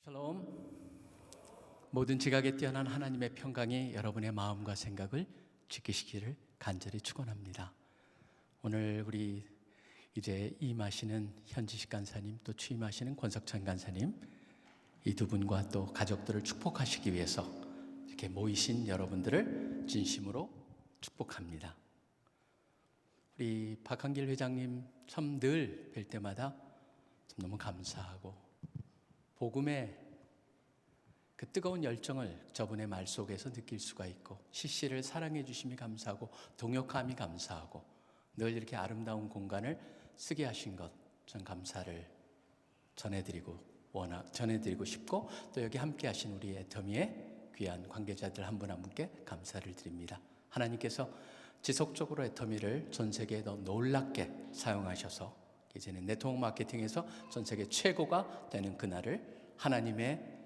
샬롬. 모든 지각에 뛰어난 하나님의 평강이 여러분의 마음과 생각을 지키시기를 간절히 축원합니다. 오늘 우리 이제 임하시는 현지식 간사님, 또 취임하시는 권석천 간사님, 이 두 분과 또 가족들을 축복하시기 위해서 이렇게 모이신 여러분들을 진심으로 축복합니다. 우리 박한길 회장님 참 늘 뵐 때마다 참 너무 감사하고, 복음의 그 뜨거운 열정을 저분의 말 속에서 느낄 수가 있고, CC를 사랑해 주심이 감사하고, 동역함이 감사하고, 늘 이렇게 아름다운 공간을 쓰게 하신 것, 전 감사를 전해드리고 싶고, 또 여기 함께 하신 우리 애터미의 귀한 관계자들 한 분 한 분께 감사를 드립니다. 하나님께서 지속적으로 애터미를 전 세계에 더 놀랍게 사용하셔서 이제는 네트워크 마케팅에서 전 세계 최고가 되는 그날을 하나님의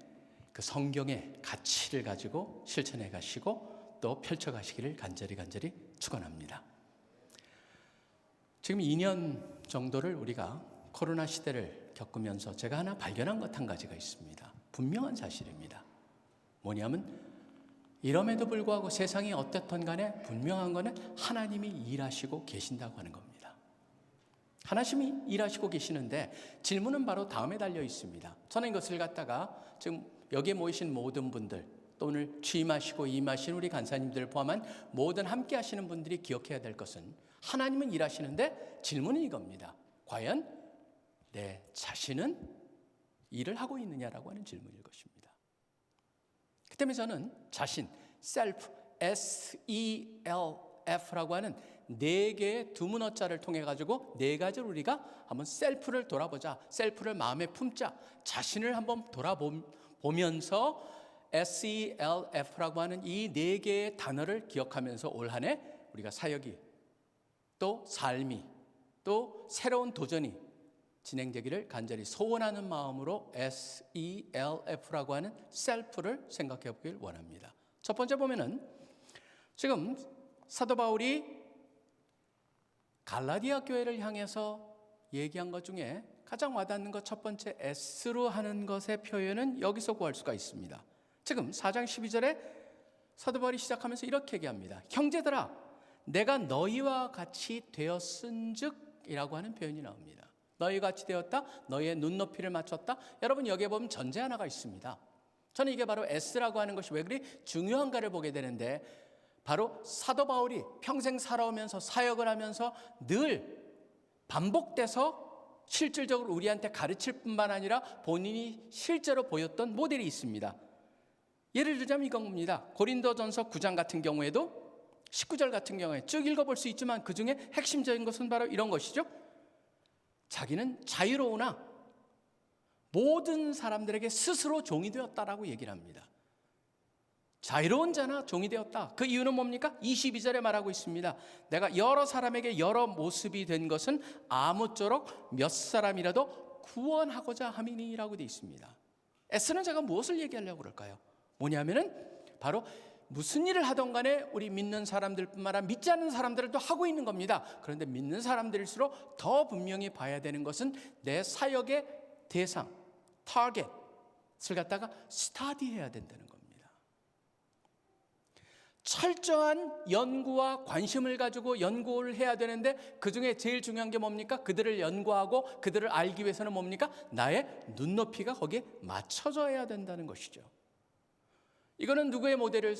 그 성경의 가치를 가지고 실천해 가시고 또 펼쳐 가시기를 간절히 축원합니다. 지금 2년 정도를 우리가 코로나 시대를 겪으면서 제가 하나 발견한 것 한 가지가 있습니다. 분명한 사실입니다. 뭐냐면 이럼에도 불구하고 세상이 어떻든 간에 분명한 거는 하나님이 일하시고 계신다고 하는 겁니다. 하나님이 일하시고 계시는데 질문은 바로 다음에 달려 있습니다. 저는 이것을 갖다가 지금 여기에 모이신 모든 분들, 또 오늘 취임하시고 임하신 우리 간사님들 포함한 모든 함께 하시는 분들이 기억해야 될 것은, 하나님은 일하시는데 질문은 이겁니다. 과연 내 자신은 일을 하고 있느냐라고 하는 질문일 것입니다. 그 때문에 저는 자신, self, S-E-L-F라고 하는 4개의 두문어자를 통해 가지고 4가지를 우리가 한번 셀프를 돌아보자, 셀프를 마음에 품자, 자신을 한번 돌아보면서 SELF라고 하는 이 4개의 단어를 기억하면서 올 한 해 우리가 사역이, 또 삶이, 또 새로운 도전이 진행되기를 간절히 소원하는 마음으로 SELF라고 하는 셀프를 생각해 보길 원합니다. 첫 번째 보면은 지금 사도 바울이 갈라디아 교회를 향해서 얘기한 것 중에 가장 와닿는 것, 첫 번째 S로 하는 것의 표현은 여기서 구할 수가 있습니다. 지금 4장 12절에 사도 바울이 시작하면서 이렇게 얘기합니다. 형제들아, 내가 너희와 같이 되었은즉 이라고 하는 표현이 나옵니다. 너희와 같이 되었다, 너희의 눈높이를 맞췄다. 여러분, 여기에 보면 전제 하나가 있습니다. 저는 이게 바로 S라고 하는 것이 왜 그리 중요한가를 보게 되는데, 바로 사도 바울이 평생 살아오면서 사역을 하면서 늘 반복돼서 실질적으로 우리한테 가르칠 뿐만 아니라 본인이 실제로 보였던 모델이 있습니다. 예를 들자면 이건 겁니다. 고린도전서 9장 같은 경우에도 19절 같은 경우에 쭉 읽어볼 수 있지만 그 중에 핵심적인 것은 바로 이런 것이죠. 자기는 자유로우나 모든 사람들에게 스스로 종이 되었다라고 얘기를 합니다. 자유로운 자나 종이 되었다. 그 이유는 뭡니까? 22절에 말하고 있습니다. 내가 여러 사람에게 여러 모습이 된 것은 아무쪼록 몇 사람이라도 구원하고자 함이니라고 되어 있습니다. S는 제가 무엇을 얘기하려고 그럴까요? 뭐냐면은 바로 무슨 일을 하던 간에 우리 믿는 사람들뿐만 아니라 믿지 않는 사람들도 하고 있는 겁니다. 그런데 믿는 사람들일수록 더 분명히 봐야 되는 것은 내 사역의 대상, 타겟을 갖다가 스타디해야 된다는 겁니다. 철저한 연구와 관심을 가지고 연구를 해야 되는데, 그 중에 제일 중요한 게 뭡니까? 그들을 연구하고 그들을 알기 위해서는 뭡니까? 나의 눈높이가 거기에 맞춰져야 된다는 것이죠. 이거는 누구의 모델을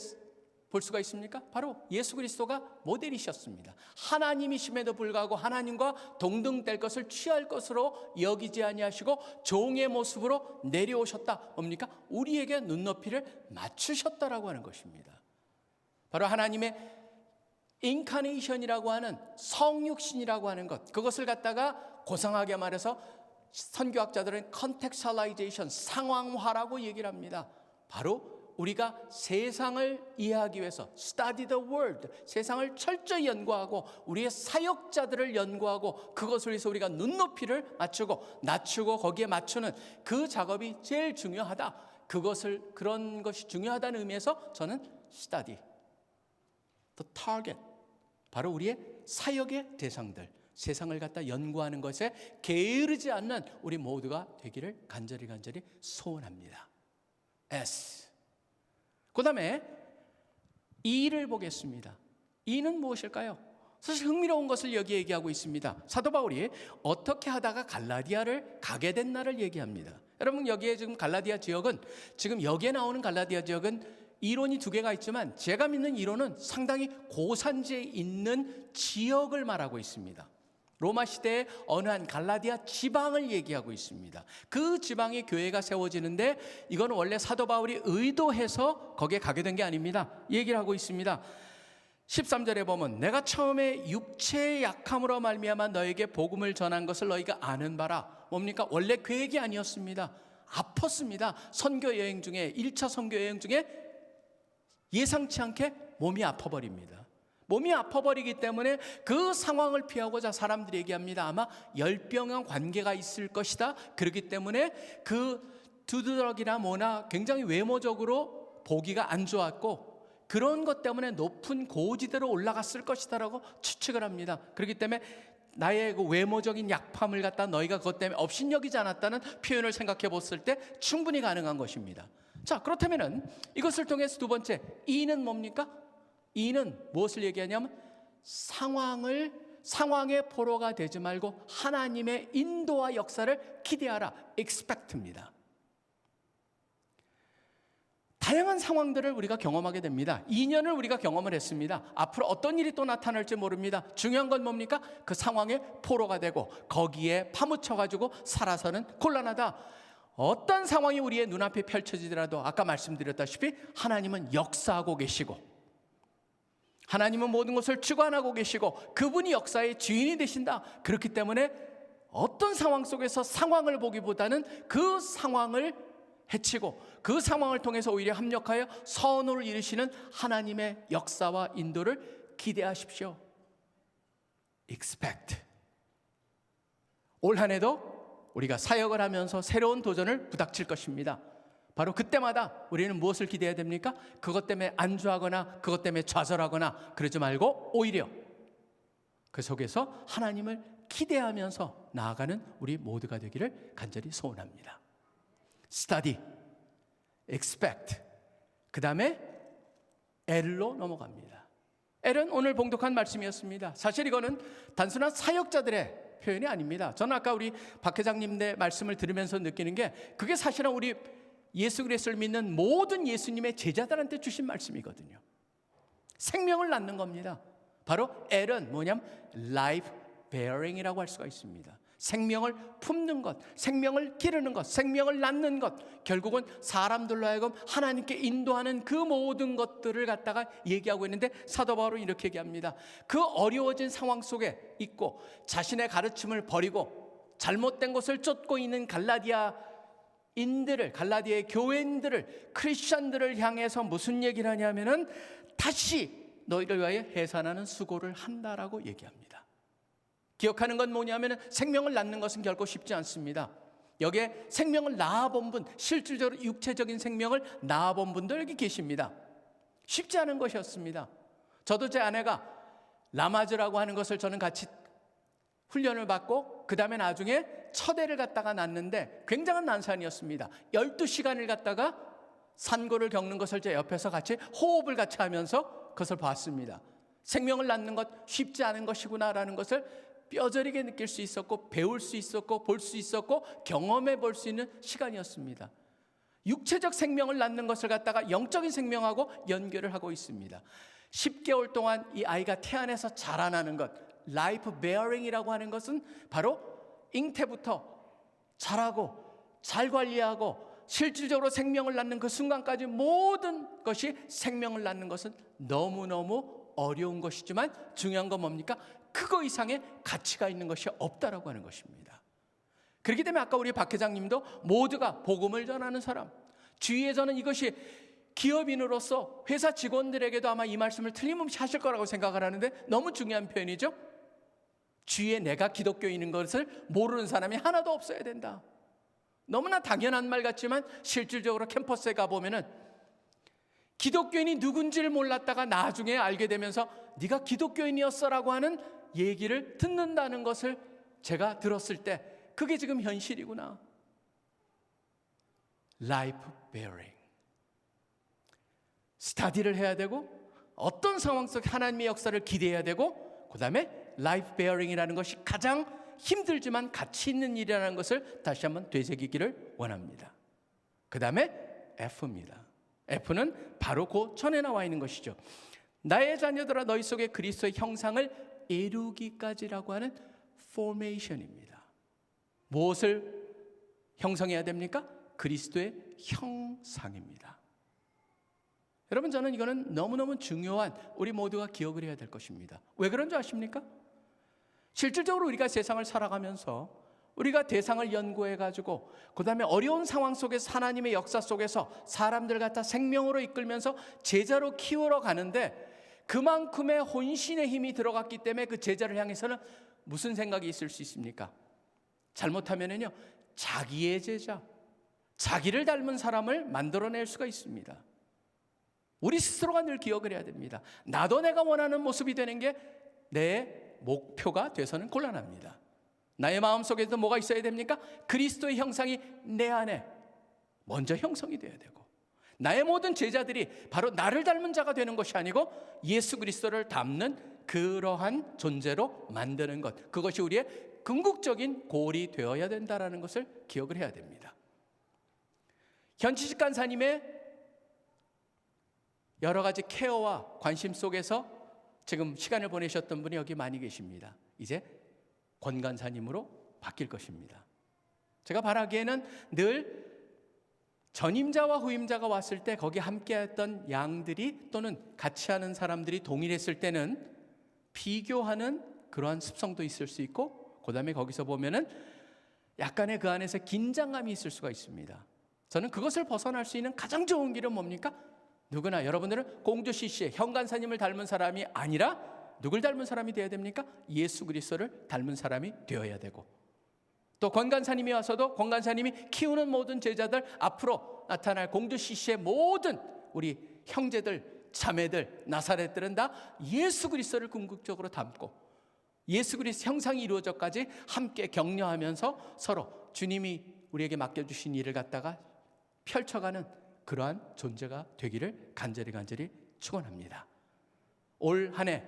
볼 수가 있습니까? 바로 예수 그리스도가 모델이셨습니다. 하나님이심에도 불구하고 하나님과 동등될 것을 취할 것으로 여기지 아니하시고 종의 모습으로 내려오셨다. 뭡니까? 우리에게 눈높이를 맞추셨다라고 하는 것입니다. 바로 하나님의 인카네이션이라고 하는 성육신이라고 하는 것, 그것을 갖다가 고상하게 말해서 선교학자들은 컨텍스츄얼라이제이션, 상황화라고 얘기를 합니다. 바로 우리가 세상을 이해하기 위해서 study the world, 세상을 철저히 연구하고 우리의 사역자들을 연구하고 그것을 위해서 우리가 눈높이를 맞추고 낮추고 거기에 맞추는 그 작업이 제일 중요하다. 그런 것이 중요하다는 의미에서 저는 study, the target, 바로 우리의 사역의 대상들, 세상을 갖다 연구하는 것에 게으르지 않는 우리 모두가 되기를 간절히 소원합니다. S. 그 다음에 E를 보겠습니다. E는 무엇일까요? 사실 흥미로운 것을 여기 얘기하고 있습니다. 사도 바울이 어떻게 하다가 갈라디아를 가게 됐나를 얘기합니다. 여러분, 여기에 지금 갈라디아 지역은, 지금 여기에 나오는 갈라디아 지역은 이론이 두 개가 있지만 제가 믿는 이론은 상당히 고산지에 있는 지역을 말하고 있습니다. 로마 시대의 어느 한 갈라디아 지방을 얘기하고 있습니다. 그 지방에 교회가 세워지는데 이건 원래 사도 바울이 의도해서 거기에 가게 된 게 아닙니다. 얘기를 하고 있습니다. 13절에 보면 내가 처음에 육체의 약함으로 말미암아 너에게 복음을 전한 것을 너희가 아는 바라. 뭡니까? 원래 계획이 아니었습니다. 아팠습니다. 선교 여행 중에, 1차 선교 여행 중에 예상치 않게 몸이 아파버립니다. 몸이 아파버리기 때문에 그 상황을 피하고자 사람들이 얘기합니다. 아마 열병과 관계가 있을 것이다. 그렇기 때문에 그 두드러기나 뭐나 굉장히 외모적으로 보기가 안 좋았고 그런 것 때문에 높은 고지대로 올라갔을 것이다라고 추측을 합니다. 그렇기 때문에 나의 그 외모적인 약함을 갖다 너희가 그것 때문에 업신여기지 않았다는 표현을 생각해 봤을 때 충분히 가능한 것입니다. 자, 그렇다면은 이것을 통해서 두 번째, E는 뭡니까? E는 무엇을 얘기하냐면 상황의 포로가 되지 말고 하나님의 인도와 역사를 기대하라. expect입니다. 다양한 상황들을 우리가 경험하게 됩니다. 2년을 우리가 경험을 했습니다. 앞으로 어떤 일이 또 나타날지 모릅니다. 중요한 건 뭡니까? 그 상황에 포로가 되고 거기에 파묻혀가지고 살아서는 곤란하다. 어떤 상황이 우리의 눈앞에 펼쳐지더라도 아까 말씀드렸다시피 하나님은 역사하고 계시고 하나님은 모든 것을 주관하고 계시고 그분이 역사의 주인이 되신다. 그렇기 때문에 어떤 상황 속에서 상황을 보기보다는 그 상황을 해치고 그 상황을 통해서 오히려 합력하여 선을 이루시는 하나님의 역사와 인도를 기대하십시오. expect. 올 한 해도 우리가 사역을 하면서 새로운 도전을 부닥칠 것입니다. 바로 그때마다 우리는 무엇을 기대해야 됩니까? 그것 때문에 안주하거나 그것 때문에 좌절하거나 그러지 말고 오히려 그 속에서 하나님을 기대하면서 나아가는 우리 모두가 되기를 간절히 소원합니다. study, expect, 그 다음에 L로 넘어갑니다. L은 오늘 봉독한 말씀이었습니다. 사실 이거는 단순한 사역자들의 표현이 아닙니다. 저는 아까 우리 박 회장님의 말씀을 들으면서 느끼는 게 그게 사실은 우리 예수 그리스도를 믿는 모든 예수님의 제자들한테 주신 말씀이거든요. 생명을 낳는 겁니다. 바로 L은 뭐냐면 life bearing이라고 할 수가 있습니다. 생명을 품는 것, 생명을 기르는 것, 생명을 낳는 것, 결국은 사람들로 하여금 하나님께 인도하는 그 모든 것들을 갖다가 얘기하고 있는데 사도 바울은 이렇게 얘기합니다. 그 어려워진 상황 속에 있고 자신의 가르침을 버리고 잘못된 것을 쫓고 있는 갈라디아의 교회인들을, 크리스천들을 향해서 무슨 얘기를 하냐면은 다시 너희를 위하여 해산하는 수고를 한다라고 얘기합니다. 기억하는 건 뭐냐면 생명을 낳는 것은 결코 쉽지 않습니다. 여기에 생명을 낳아본 분, 실질적으로 육체적인 생명을 낳아본 분들 여기 계십니다. 쉽지 않은 것이었습니다. 저도 제 아내가 라마즈라고 하는 것을 저는 같이 훈련을 받고 그 다음에 나중에 첫 애를 갖다가 낳는데 굉장한 난산이었습니다. 12시간을 갖다가 산고를 겪는 것을 제 옆에서 같이 호흡을 같이 하면서 그것을 봤습니다. 생명을 낳는 것 쉽지 않은 것이구나라는 것을 뼈저리게 느낄 수 있었고 배울 수 있었고 볼 수 있었고 경험해 볼 수 있는 시간이었습니다. 육체적 생명을 낳는 것을 갖다가 영적인 생명하고 연결을 하고 있습니다. 10개월 동안 이 아이가 태안에서 자라나는 것, 라이프 베어링이라고 하는 것은 바로 잉태부터 자라고 잘 관리하고 실질적으로 생명을 낳는 그 순간까지 모든 것이 생명을 낳는 것은 너무너무 어려운 것이지만 중요한 건 뭡니까? 그거 이상의 가치가 있는 것이 없다라고 하는 것입니다. 그렇기 때문에 아까 우리 박 회장님도 모두가 복음을 전하는 사람, 주위에서는 이것이 기업인으로서 회사 직원들에게도 아마 이 말씀을 틀림없이 하실 거라고 생각을 하는데 너무 중요한 표현이죠. 주위에 내가 기독교인인 것을 모르는 사람이 하나도 없어야 된다. 너무나 당연한 말 같지만 실질적으로 캠퍼스에 가보면은 기독교인이 누군지를 몰랐다가 나중에 알게 되면서 네가 기독교인이었어라고 하는 얘기를 듣는다는 것을 제가 들었을 때 그게 지금 현실이구나. Life bearing. 스터디를 해야 되고 어떤 상황 속에 하나님의 역사를 기대해야 되고 그 다음에 라이프 베어링이라는 것이 가장 힘들지만 가치 있는 일이라는 것을 다시 한번 되새기기를 원합니다. 그 다음에 F입니다. F는 바로 그 전에 나와 있는 것이죠. 나의 자녀들아 너희 속에 그리스도의 형상을 이루기까지라고 하는 포메이션입니다. 무엇을 형성해야 됩니까? 그리스도의 형상입니다. 여러분, 저는 이거는 너무너무 중요한 우리 모두가 기억을 해야 될 것입니다. 왜 그런 줄 아십니까? 실질적으로 우리가 세상을 살아가면서 우리가 대상을 연구해가지고 그 다음에 어려운 상황 속에서 하나님의 역사 속에서 사람들 갖다 생명으로 이끌면서 제자로 키우러 가는데 그만큼의 혼신의 힘이 들어갔기 때문에 그 제자를 향해서는 무슨 생각이 있을 수 있습니까? 잘못하면은요, 자기의 제자, 자기를 닮은 사람을 만들어낼 수가 있습니다. 우리 스스로가 늘 기억을 해야 됩니다. 나도 내가 원하는 모습이 되는 게 내 목표가 돼서는 곤란합니다. 나의 마음속에도 뭐가 있어야 됩니까? 그리스도의 형상이 내 안에 먼저 형성이 돼야 되고 나의 모든 제자들이 바로 나를 닮은 자가 되는 것이 아니고 예수 그리스도를 닮는 그러한 존재로 만드는 것, 그것이 우리의 궁극적인 골이 되어야 된다는 것을 기억을 해야 됩니다. 현지식 간사님의 여러 가지 케어와 관심 속에서 지금 시간을 보내셨던 분이 여기 많이 계십니다. 이제 권 간사님으로 바뀔 것입니다. 제가 바라기에는 늘 전임자와 후임자가 왔을 때 거기 함께했던 양들이 또는 같이 하는 사람들이 동일했을 때는 비교하는 그러한 습성도 있을 수 있고 그 다음에 거기서 보면은 약간의 그 안에서 긴장감이 있을 수가 있습니다. 저는 그것을 벗어날 수 있는 가장 좋은 길은 뭡니까? 누구나 여러분들은 공주시 씨의 현간사님을 닮은 사람이 아니라 누굴 닮은 사람이 되어야 됩니까? 예수 그리스도를 닮은 사람이 되어야 되고 또 권간사님이 와서도 권간사님이 키우는 모든 제자들 앞으로 나타날 공주시 씨의 모든 우리 형제들 자매들 나사렛들은 다 예수 그리스도를 궁극적으로 닮고 예수 그리스도 형상이 이루어져까지 함께 격려하면서 서로 주님이 우리에게 맡겨주신 일을 갖다가 펼쳐가는 그러한 존재가 되기를 간절히 축원합니다. 올 한 해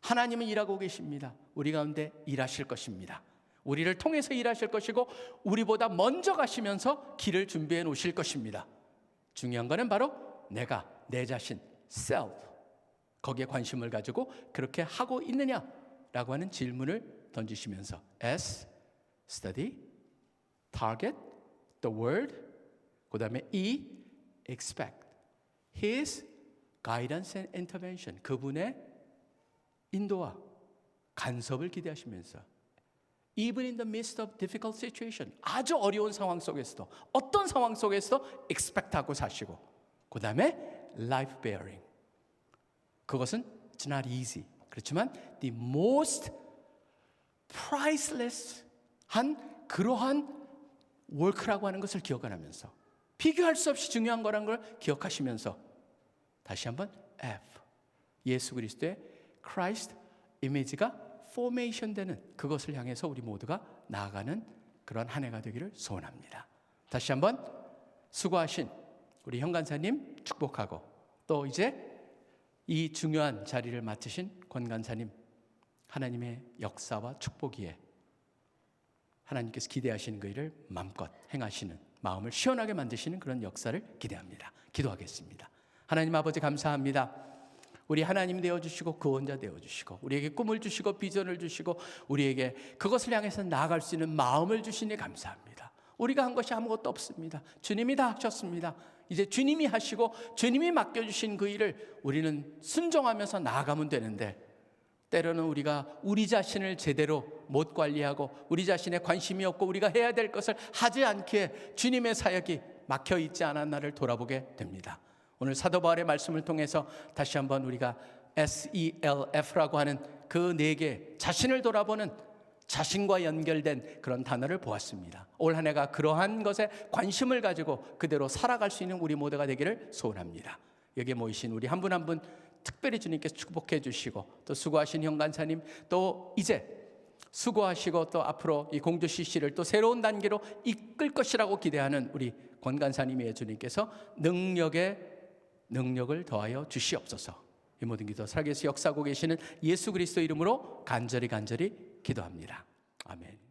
하나님은 일하고 계십니다. 우리 가운데 일하실 것입니다. 우리를 통해서 일하실 것이고 우리보다 먼저 가시면서 길을 준비해 놓으실 것입니다. 중요한 거는 바로 내가 내 자신 self 거기에 관심을 가지고 그렇게 하고 있느냐라고 하는 질문을 던지시면서 S, study, target, the word, 그 다음에 E, expect His guidance and intervention 그분의 인도와 간섭을 기대하시면서 Even in the midst of difficult situation 아주 어려운 상황 속에서도 어떤 상황 속에서도 expect하고 사시고 그 다음에 life bearing 그것은 it's not easy 그렇지만 the most priceless 한 그러한 work라고 하는 것을 기억하면서 비교할 수 없이 중요한 거란 걸 기억하시면서 다시 한번 F 예수 그리스도의 Christ 이미지가 포메이션 되는 그것을 향해서 우리 모두가 나아가는 그런 한 해가 되기를 소원합니다. 다시 한번 수고하신 우리 현간사님 축복하고 또 이제 이 중요한 자리를 맡으신 권간사님 하나님의 역사와 축복 위에 하나님께서 기대하시는 그 일을 마음껏 행하시는 마음을 시원하게 만드시는 그런 역사를 기대합니다. 기도하겠습니다. 하나님 아버지 감사합니다. 우리 하나님 되어주시고 구원자 되어주시고 우리에게 꿈을 주시고 비전을 주시고 우리에게 그것을 향해서 나아갈 수 있는 마음을 주시니 감사합니다. 우리가 한 것이 아무것도 없습니다. 주님이 다 하셨습니다. 이제 주님이 하시고 주님이 맡겨주신 그 일을 우리는 순종하면서 나아가면 되는데 때로는 우리가 우리 자신을 제대로 못 관리하고 우리 자신에 관심이 없고 우리가 해야 될 것을 하지 않기에 주님의 사역이 막혀있지 않았나를 돌아보게 됩니다. 오늘 사도 바울의 말씀을 통해서 다시 한번 우리가 SELF라고 하는 그 네 개 자신을 돌아보는 자신과 연결된 그런 단어를 보았습니다. 올 한 해가 그러한 것에 관심을 가지고 그대로 살아갈 수 있는 우리 모두가 되기를 소원합니다. 여기에 모이신 우리 한 분 한 분 특별히 주님께서 축복해 주시고 또 수고하신 현간사님 또 이제 수고하시고 또 앞으로 이 공주 CC를 또 새로운 단계로 이끌 것이라고 기대하는 우리 권간사님의 주님께서 능력의 능력을 더하여 주시옵소서. 이 모든 기도 살아계시 역사하고 계시는 예수 그리스도 이름으로 간절히 기도합니다. 아멘.